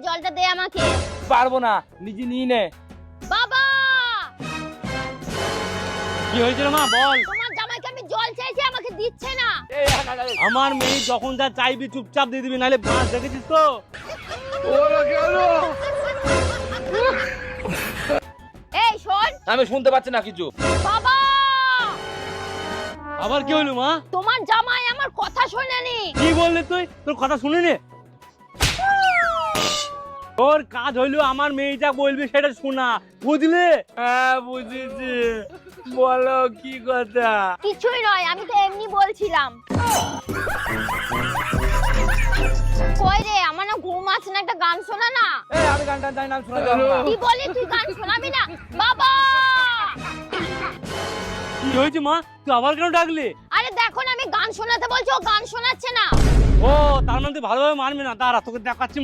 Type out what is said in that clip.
জলটা দে আমাকে। পারবো না, নিজে নিয়ে নে। বাবা কি হয়েছিল মা বল। তোমার জামাইকে আমি জল চাইছি, আমাকে দিচ্ছে না। আমার মেয়ে যখন যা চাইবি চুপচাপ দিয়ে দিবি, নাহলে বাঁশ দেখেছিস তো। এই শোন। আমি শুনতে পাচ্ছি না কিছু। বাবা আবার কি হলো মা? তোমার জামাই আমার কথা শোনেনি। কি বললি তুই? তোর কথা শুনিনি? তোর কাজ হইলো আমার মেয়ে যা বলবি সেটা শোনা, বুঝলে? হ্যাঁ বুঝেছি, বলো কি কথা। কিছুই নয়, আমি তো এমনি বলছিলাম। কই রে, আমার না ঘুম আসছে না, একটা গান শোনা না। এই আমি গানটা জানি না, আমি শোনাতে পারবো না। কি বলি তুই গান শোনাবি না? বাবা কি হয়েছে মা? তুই আবার কেন ডাকলি? আরে দেখো না, আমি গান শোনাতে বলছি, ও গান শোনাচ্ছে না। ও তার মানে তুই ভালোভাবে মানবি না। দাঁড়া তোকে দেখাচ্ছি